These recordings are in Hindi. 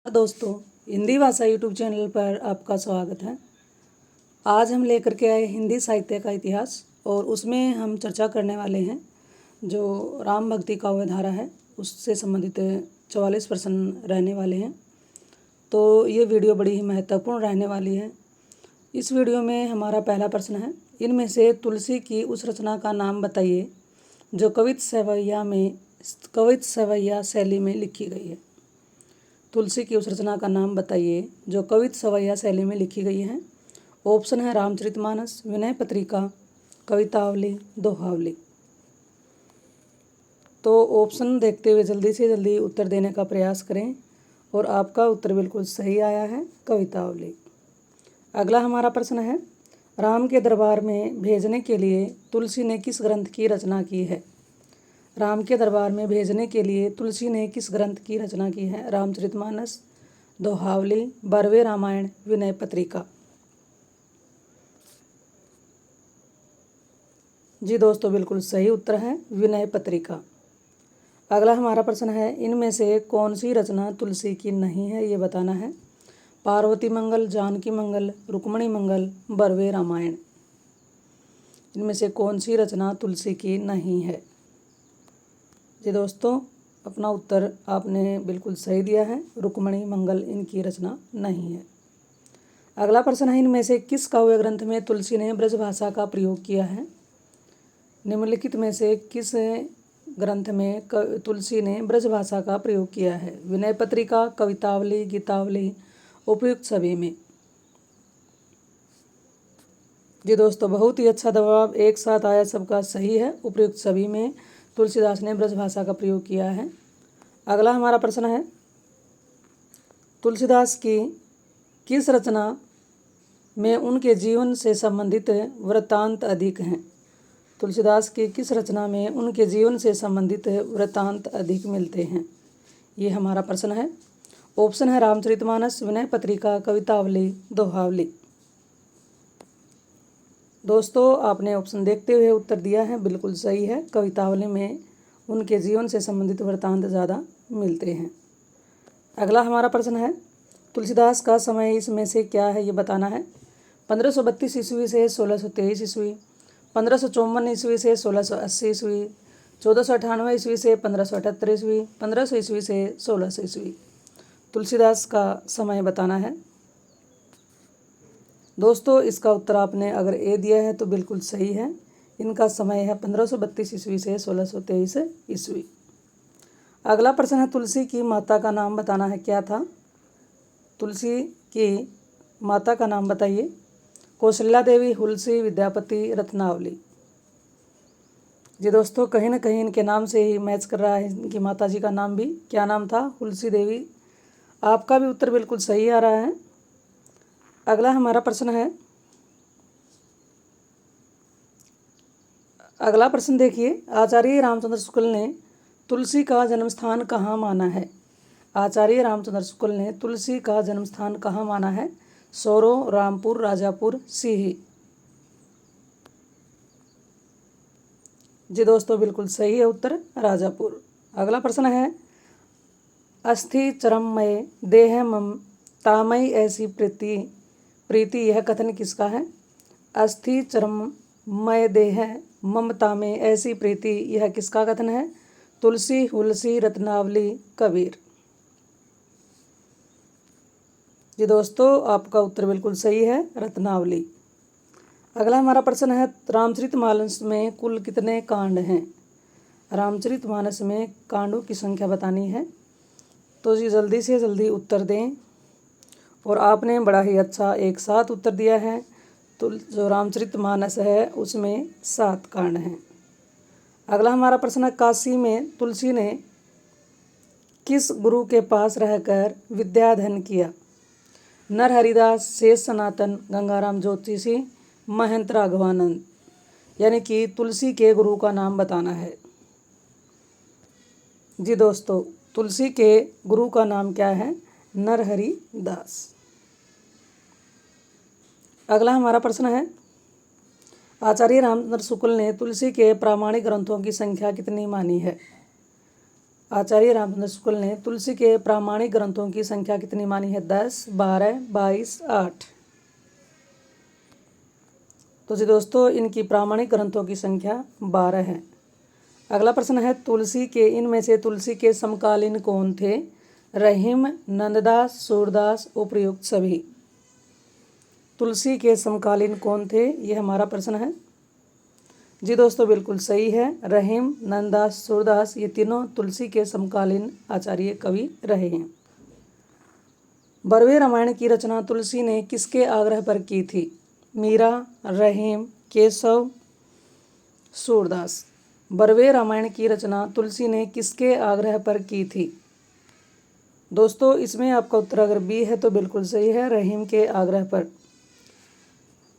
दोस्तों, हिंदी भाषा यूट्यूब चैनल पर आपका स्वागत है। आज हम लेकर के आए हिंदी साहित्य का इतिहास और उसमें हम चर्चा करने वाले हैं जो राम भक्ति काव्य धारा है उससे संबंधित 44 प्रश्न रहने वाले हैं। तो ये वीडियो बड़ी ही महत्वपूर्ण रहने वाली है। इस वीडियो में हमारा पहला प्रश्न है, इनमें से तुलसी की उस रचना का नाम बताइए जो कवित सवैया शैली में लिखी गई है। तुलसी की उस रचना का नाम बताइए जो कवित सवैया शैली में लिखी गई है। ऑप्शन है रामचरितमानस, विनय पत्रिका, कवितावली, दोहावली। तो ऑप्शन देखते हुए जल्दी से जल्दी उत्तर देने का प्रयास करें और आपका उत्तर बिल्कुल सही आया है, कवितावली। अगला हमारा प्रश्न है, राम के दरबार में भेजने के लिए तुलसी ने किस ग्रंथ की रचना की है। राम के दरबार में भेजने के लिए तुलसी ने किस ग्रंथ की रचना की है। रामचरितमानस, दोहावली, 12वें रामायण, विनय पत्रिका। जी दोस्तों, बिल्कुल सही उत्तर है विनय पत्रिका। अगला हमारा प्रश्न है, इनमें से कौन सी रचना तुलसी की नहीं है, ये बताना है। पार्वती मंगल, जानकी मंगल, रुक्मणी मंगल, 12वें रामायण। इनमें से कौन सी रचना तुलसी की नहीं है। जी दोस्तों, अपना उत्तर आपने बिल्कुल सही दिया है, रुक्मणी मंगल इनकी रचना नहीं है। अगला प्रश्न है, इनमें से किस काव्य ग्रंथ में तुलसी ने ब्रजभाषा का प्रयोग किया है। निम्नलिखित में से किस ग्रंथ में तुलसी ने ब्रजभाषा का प्रयोग किया है। विनय पत्रिका, कवितावली, गीतावली, उपयुक्त सभी में। जी दोस्तों, बहुत ही अच्छा जवाब एक साथ आया, सबका सही है। उपयुक्त सभी में तुलसीदास ने ब्रजभाषा का प्रयोग किया है। अगला हमारा प्रश्न है, तुलसीदास की किस रचना में उनके जीवन से संबंधित वृत्तांत अधिक हैं। तुलसीदास की किस रचना में उनके जीवन से संबंधित वृत्तांत अधिक मिलते हैं, ये हमारा प्रश्न है। ऑप्शन है रामचरितमानस, विनय पत्रिका, कवितावली, दोहावली। दोस्तों, आपने ऑप्शन देखते हुए उत्तर दिया है, बिल्कुल सही है। कवितावली में उनके जीवन से संबंधित वृत्तांत ज़्यादा मिलते हैं। अगला हमारा प्रश्न है, तुलसीदास का समय इसमें से क्या है, ये बताना है। 1532 ईस्वी से 1623 ईस्वी, 1554 ईस्वी से 1680 ईस्वी, 1498 ईस्वी से 1578 ईस्वी, 1500 ईस्वी से 1600 ईस्वी। तुलसीदास का समय बताना है। दोस्तों, इसका उत्तर आपने अगर ए दिया है तो बिल्कुल सही है। इनका समय है 1532 ईस्वी से 1623 ईस्वी। अगला प्रश्न है, तुलसी की माता का नाम बताना है, क्या था। तुलसी की माता का नाम बताइए। कौशल्या देवी, हुलसी, विद्यापति, रत्नावली। जी दोस्तों, कहीं ना कहीं इनके नाम से ही मैच कर रहा है। इनकी माता जी का नाम भी क्या नाम था, हुलसी देवी। आपका भी उत्तर बिल्कुल सही आ रहा है। अगला हमारा प्रश्न है, अगला प्रश्न देखिए, आचार्य रामचंद्र शुक्ल ने तुलसी का जन्म स्थान कहाँ माना है। आचार्य रामचंद्र शुक्ल ने तुलसी का जन्म स्थान कहाँ माना है। सौरो, रामपुर, राजापुर, सीही। जी दोस्तों, बिल्कुल सही है उत्तर, राजापुर। अगला प्रश्न है, अस्थि चरममय देह मम तामयी ऐसी प्रीति यह कथन किसका है। अस्थि चरममय देह ममता में ऐसी प्रीति, यह किसका कथन है। तुलसी, हुलसी, रत्नावली, कबीर। जी दोस्तों, आपका उत्तर बिल्कुल सही है, रत्नावली। अगला हमारा प्रश्न है, रामचरितमानस में कुल कितने कांड हैं। रामचरितमानस में कांडों की संख्या बतानी है। तो जी जल्दी से जल्दी उत्तर दें। और आपने बड़ा ही अच्छा एक साथ उत्तर दिया है। तो जो रामचरितमानस है उसमें 7 कांड हैं। अगला हमारा प्रश्न है, काशी में तुलसी ने किस गुरु के पास रहकर विद्याध्ययन किया। नरहरिदास, शेष सनातन, गंगाराम ज्योतिषी, महंत राघवानंद। यानी कि तुलसी के गुरु का नाम बताना है। जी दोस्तों, तुलसी के गुरु का नाम क्या है, नरहरिदास। अगला हमारा प्रश्न है, आचार्य रामचंद्र शुक्ल ने तुलसी के प्रामाणिक ग्रंथों की संख्या कितनी मानी है। आचार्य रामचंद्र शुक्ल ने तुलसी के प्रामाणिक ग्रंथों की संख्या कितनी मानी है? 10, 12, 22, 8। तो जी दोस्तों, इनकी प्रामाणिक ग्रंथों की संख्या 12 है। अगला प्रश्न है, तुलसी के इनमें से तुलसी के समकालीन कौन थे? रहीम, नंददास, सूरदास, उपर्युक्त सभी। तुलसी के समकालीन कौन थे, यह हमारा प्रश्न है। जी दोस्तों, बिल्कुल सही है। रहीम, नंददास, सूरदास ये तीनों तुलसी के समकालीन आचार्य कवि रहे हैं। 12वें रामायण की रचना तुलसी ने किसके आग्रह पर की थी? मीरा, रहीम, केशव, सूरदास। 12वें रामायण की रचना तुलसी ने किसके आग्रह पर की थी? दोस्तों, इसमें आपका उत्तर अगर बी है तो बिल्कुल सही है, रहीम के आग्रह पर।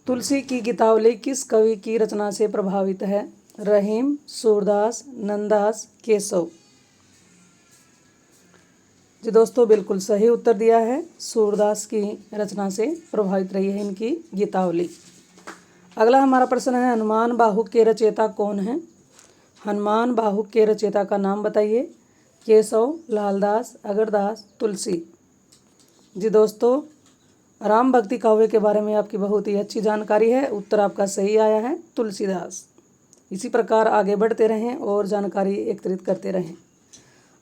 तुलसी की गीतावली किस कवि की रचना से प्रभावित है? रहीम, सूरदास, नंददास, केशव। जी दोस्तों, बिल्कुल सही उत्तर दिया है, सूरदास की रचना से प्रभावित रही है इनकी गीतावली। अगला हमारा प्रश्न है, हनुमान बाहुक के रचयिता कौन है? हनुमान बाहुक के रचयिता का नाम बताइए। केशव, लालदास, अगरदास, तुलसी। जी दोस्तों, राम भक्ति काव्य के बारे में आपकी बहुत ही अच्छी जानकारी है। उत्तर आपका सही आया है, तुलसीदास। इसी प्रकार आगे बढ़ते रहें और जानकारी एकत्रित करते रहें।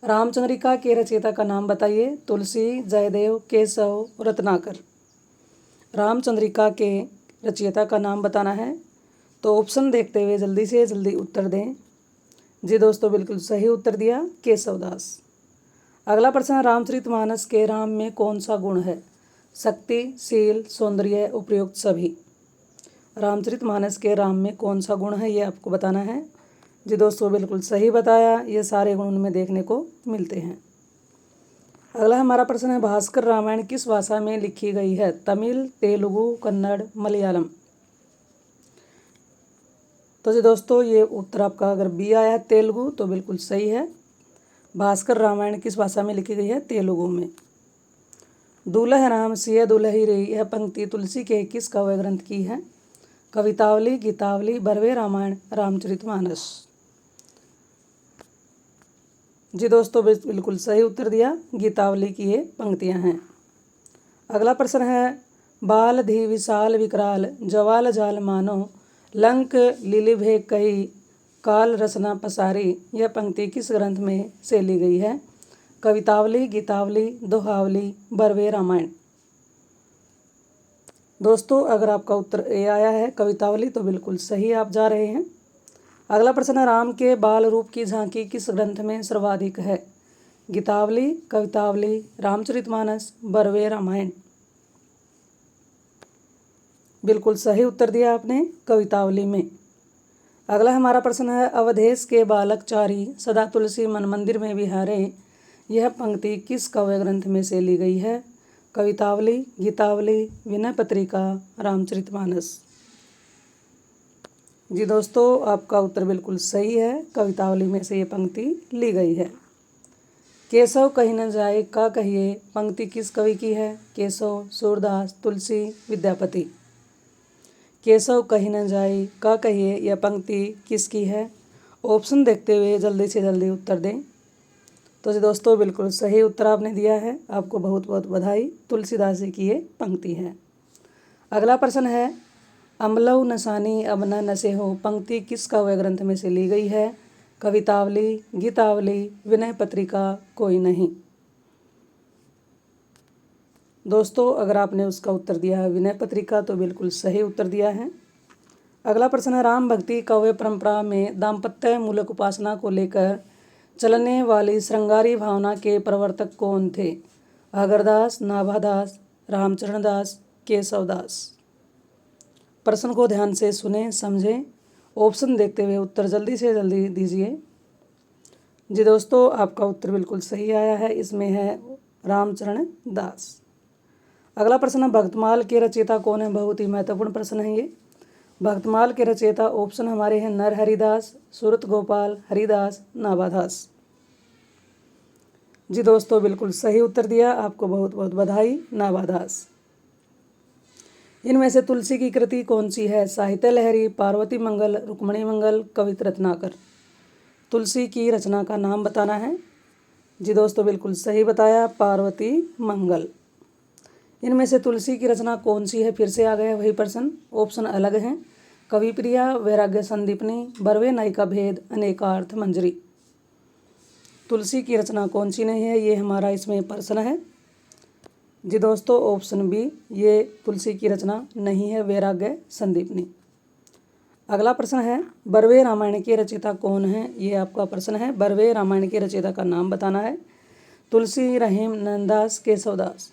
रामचंद्रिका के रचयिता का नाम बताइए। तुलसी, जयदेव, केशव, रत्नाकर। रामचंद्रिका के रचयिता का नाम बताना है, तो ऑप्शन देखते हुए जल्दी से जल्दी उत्तर दें। जी दोस्तों, बिल्कुल सही उत्तर दिया, केशवदास। अगला प्रश्न, रामचरितमानस के राम में कौन सा गुण है? शक्ति, शील, सौंदर्य, उपयुक्त सभी। रामचरितमानस के राम में कौन सा गुण है, ये आपको बताना है। जी दोस्तों, बिल्कुल सही बताया, ये सारे गुण उनमें देखने को मिलते हैं। अगला हमारा प्रश्न है, भास्कर रामायण किस भाषा में लिखी गई है? तमिल, तेलुगु, कन्नड़, मलयालम। तो जी दोस्तों, ये उत्तर आपका अगर बी आया है तेलुगु तो बिल्कुल सही है। भास्कर रामायण किस भाषा में लिखी गई है? तेलुगु में। दूल्ह राम सिय दुल्ही रे, यह पंक्ति तुलसी के किस काव्य ग्रंथ की है? कवितावली, गीतावली, 12वें रामायण, रामचरितमानस। जी दोस्तों, बिल्कुल सही उत्तर दिया, गीतावली की ये पंक्तियां हैं। अगला प्रश्न है, बाल धी विशाल विकराल जवाल जाल मानो लंक लीलिभे कई काल रसना पसारी, यह पंक्ति किस ग्रंथ में से ली गई है? कवितावली, गीतावली, दोहावली, 12वें रामायण। दोस्तों, अगर आपका उत्तर ए आया है कवितावली तो बिल्कुल सही आप जा रहे हैं। अगला प्रश्न है, राम के बाल रूप की झांकी किस ग्रंथ में सर्वाधिक है? गीतावली, कवितावली, रामचरितमानस, 12वें रामायण। बिल्कुल सही उत्तर दिया आपने, कवितावली में। अगला हमारा प्रश्न है, अवधेश के बालक चारी सदा तुलसी मन मंदिर में विहारे, यह पंक्ति किस काव्य ग्रंथ में से ली गई है? कवितावली, गीतावली, विनय पत्रिका, रामचरितमानस। जी दोस्तों, आपका उत्तर बिल्कुल सही है, कवितावली में से ये पंक्ति ली गई है। केशव कहीं न जाए का कहिए, पंक्ति किस कवि की है? केशव, सूरदास, तुलसी, विद्यापति। केशव कहीं न जाए का कहिए, यह पंक्ति किसकी है? ऑप्शन देखते हुए जल्दी से जल्दी उत्तर दें। तो जी दोस्तों, बिल्कुल सही उत्तर आपने दिया है, आपको बहुत बहुत बधाई। तुलसीदास जी की ये पंक्ति है। अगला प्रश्न है, अम्लऊ नसानी अब न नशे हो, पंक्ति किस काव्य ग्रंथ में से ली गई है? कवितावली, गीतावली, विनय पत्रिका, कोई नहीं। दोस्तों, अगर आपने उसका उत्तर दिया है विनय पत्रिका तो बिल्कुल सही उत्तर दिया है। अगला प्रश्न है, राम भक्ति काव्य परंपरा में दाम्पत्य मूलक उपासना को लेकर चलने वाली श्रृंगारी भावना के प्रवर्तक कौन थे? अगरदास, नाभादास, रामचरणदास, केशवदास। प्रश्न को ध्यान से सुने, समझें, ऑप्शन देखते हुए उत्तर जल्दी से जल्दी दीजिए। जी दोस्तों, आपका उत्तर बिल्कुल सही आया है, इसमें है रामचरण दास। अगला प्रश्न, भक्तमाल के रचयिता कौन है? बहुत ही महत्वपूर्ण प्रश्न है ये। भक्तमाल के रचयिता ऑप्शन हमारे हैं नरहरिदास, सूरत गोपाल, हरिदास, नाभादास। जी दोस्तों, बिल्कुल सही उत्तर दिया, आपको बहुत बहुत बधाई, नाभादास। इनमें से तुलसी की कृति कौन सी है? साहित्य लहरी, पार्वती मंगल, रुक्मणी मंगल, कवित रत्नाकर। तुलसी की रचना का नाम बताना है। जी दोस्तों, बिल्कुल सही बताया, पार्वती मंगल। इनमें से तुलसी की रचना कौन सी है? फिर से आ गया वही प्रश्न। ऑप्शन अलग हैं। कवि प्रिया, वैराग्य संदीपनी, बरवे नायिका भेद, अनेकार्थ मंजरी। तुलसी की रचना कौन सी नहीं है, ये हमारा इसमें प्रश्न है। जी दोस्तों, ऑप्शन बी, ये तुलसी की रचना नहीं है, वैराग्य संदीपनी। अगला प्रश्न है, बरवे रामायण के रचयिता कौन है? ये आपका प्रश्न है। बरवे रामायण के रचयिता का नाम बताना है। तुलसी, रहीम, नंददास, केशवदास।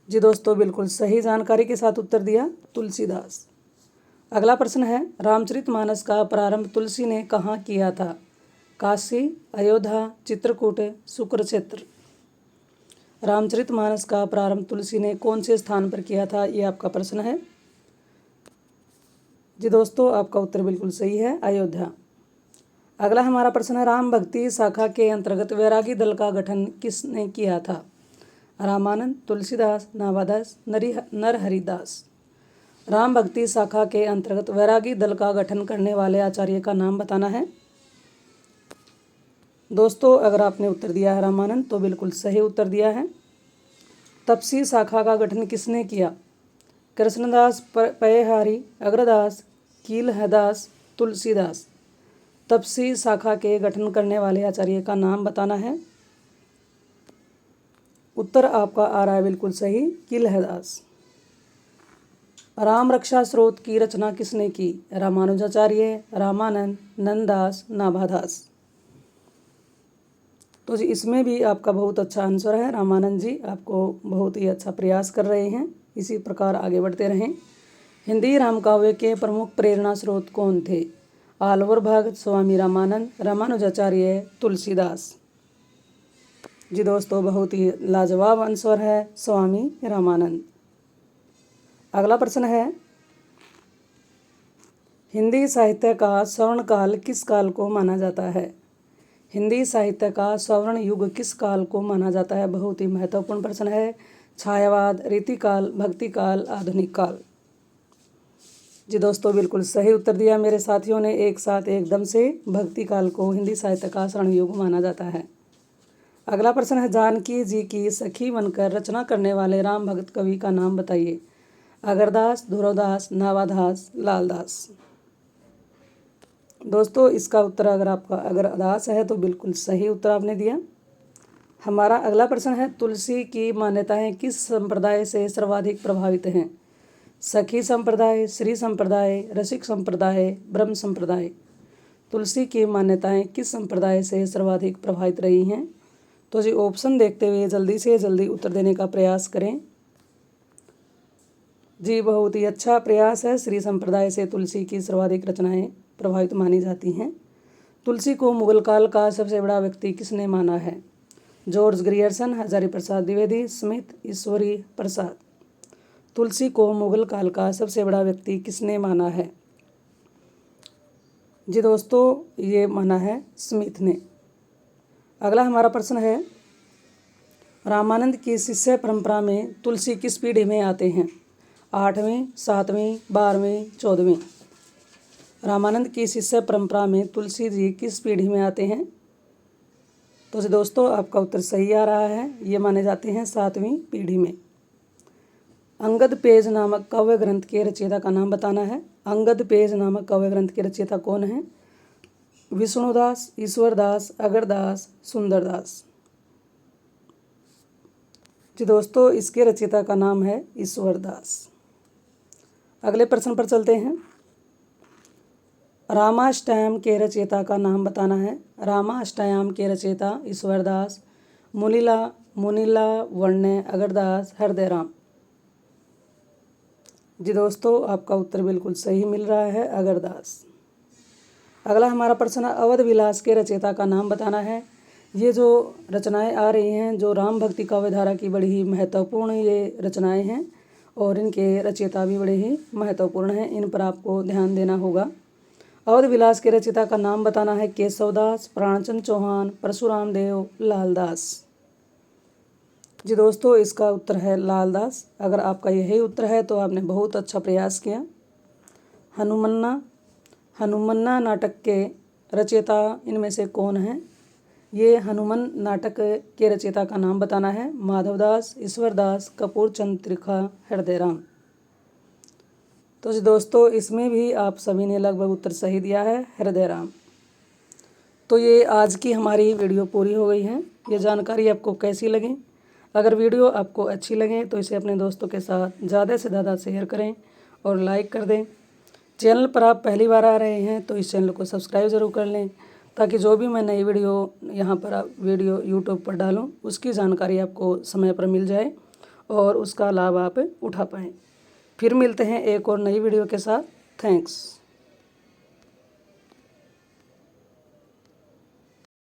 जी दोस्तों, बिल्कुल सही जानकारी के साथ उत्तर दिया, तुलसीदास। अगला प्रश्न है, रामचरितमानस का प्रारंभ तुलसी ने कहाँ किया था? काशी, अयोध्या, चित्रकूट, शुक्रक्षेत्र। रामचरितमानस का प्रारंभ तुलसी ने कौन से स्थान पर किया था? ये आपका प्रश्न है। जी दोस्तों, आपका उत्तर बिल्कुल सही है, अयोध्या। अगला हमारा प्रश्न है, राम भक्ति शाखा के अंतर्गत वैरागी दल का गठन किसने किया था? रामानंद, तुलसीदास, नाभादास, नरहरिदास। राम भक्ति शाखा के अंतर्गत वैरागी दल का गठन करने वाले आचार्य का नाम बताना है। दोस्तों, अगर आपने उत्तर दिया है रामानंद तो बिल्कुल सही उत्तर दिया है। तपसी शाखा का गठन किसने किया? कृष्णदास, पयहारी, अग्रदास, कीलहदास, तुलसीदास। तपसी शाखा के गठन करने वाले आचार्य का नाम बताना है। उत्तर आपका आ रहा है बिल्कुल सही, कीलहदास। राम रक्षा स्रोत की रचना किसने की? रामानुजाचार्य, रामानंद, नंददास, नाभादास। तो जी इसमें भी आपका बहुत अच्छा आंसर है, रामानंद जी। आपको बहुत ही अच्छा प्रयास कर रहे हैं, इसी प्रकार आगे बढ़ते रहें। हिंदी रामकाव्य के प्रमुख प्रेरणा स्रोत कौन थे? आलवर भगत, स्वामी रामानंद, रामानुजाचार्य, तुलसीदास। जी दोस्तों, बहुत ही लाजवाब आंसर है, स्वामी रामानंद। अगला प्रश्न है, हिंदी साहित्य का स्वर्णकाल किस काल को माना जाता है? हिंदी साहित्य का स्वर्ण युग किस काल को माना जाता है? बहुत ही महत्वपूर्ण प्रश्न है। छायावाद, रीतिकाल, भक्तिकाल, आधुनिक काल। जी दोस्तों, बिल्कुल सही उत्तर दिया मेरे साथियों ने एक साथ एकदम से। भक्तिकाल को हिंदी साहित्य का स्वर्ण युग माना जाता है। अगला प्रश्न है, जानकी जी की सखी बनकर रचना करने वाले राम भक्त कवि का नाम बताइए। अगरदास, ध्रुवदास, नावादास, लालदास। दोस्तों, इसका उत्तर अगर आपका अगरदास है तो बिल्कुल सही उत्तर आपने दिया। हमारा अगला प्रश्न है, तुलसी की मान्यताएं किस संप्रदाय से सर्वाधिक प्रभावित हैं? सखी संप्रदाय, श्री संप्रदाय, रसिक संप्रदाय, ब्रह्म संप्रदाय। तुलसी की मान्यताएं किस संप्रदाय से सर्वाधिक प्रभावित रही हैं? तो जी ऑप्शन देखते हुए जल्दी से जल्दी उत्तर देने का प्रयास करें। जी बहुत ही अच्छा प्रयास है। श्री संप्रदाय से तुलसी की सर्वाधिक रचनाएं प्रभावित मानी जाती हैं। तुलसी को मुगल काल का सबसे बड़ा व्यक्ति किसने माना है? George Grierson, Hazari Prasad Dwivedi, Smith, Ishwari Prasad. तुलसी को मुगल काल का सबसे बड़ा व्यक्ति किसने माना है? जी दोस्तों, ये माना है स्मिथ ने। अगला हमारा प्रश्न है, रामानंद की शिष्य परंपरा में तुलसी किस पीढ़ी में आते हैं? 8वीं, 7वीं, 12वीं, 14वीं। रामानंद की शिष्य परंपरा में तुलसी जी किस पीढ़ी में आते हैं? तो जी दोस्तों, आपका उत्तर सही आ रहा है, ये माने जाते हैं 7वीं पीढ़ी में। अंगद पेज नामक काव्य ग्रंथ के रचयिता का नाम बताना है। अंगद पेज नामक काव्य ग्रंथ के रचयिता कौन है? विष्णुदास, ईश्वरदास, अगरदास, सुंदरदास। जी दोस्तों, इसके रचयिता का नाम है ईश्वरदास। अगले प्रश्न पर चलते हैं, रामाष्टयम के रचयिता का नाम बताना है। रामाष्टयम के रचयिता ईश्वरदास, मुनीला वण्य, अगरदास, हृदयराम। जी दोस्तों, आपका उत्तर बिल्कुल सही मिल रहा है, अगरदास। अगला हमारा प्रश्न, अवध विलास के रचयिता का नाम बताना है। ये जो रचनाएं आ रही हैं, जो राम भक्ति काव्य धारा की बड़ी ही महत्वपूर्ण ये रचनाएं हैं और इनके रचयिता भी बड़े ही महत्वपूर्ण हैं, इन पर आपको ध्यान देना होगा। अवध विलास के रचयिता का नाम बताना है। केशवदास, प्राणचंद चौहान, परशुराम देव, लालदास। जी दोस्तों, इसका उत्तर है लालदास। अगर आपका यही उत्तर है तो आपने बहुत अच्छा प्रयास किया। हनुमन्ना नाटक के रचयिता इनमें से कौन है? ये हनुमान नाटक के रचयिता का नाम बताना है। माधवदास, ईश्वरदास, कपूर चंद त्रिखा, हृदयराम। तो जी दोस्तों, इसमें भी आप सभी ने लगभग उत्तर सही दिया है, हृदयराम। तो ये आज की हमारी वीडियो पूरी हो गई है। ये जानकारी आपको कैसी लगी? अगर वीडियो आपको अच्छी लगे तो इसे अपने दोस्तों के साथ ज़्यादा से ज़्यादा शेयर करें और लाइक कर दें। चैनल पर आप पहली बार आ रहे हैं तो इस चैनल को सब्सक्राइब ज़रूर कर लें, ताकि जो भी मैं नई वीडियो यहाँ पर वीडियो यूट्यूब पर डालूँ उसकी जानकारी आपको समय पर मिल जाए और उसका लाभ आप उठा पाएँ। फिर मिलते हैं एक और नई वीडियो के साथ। थैंक्स।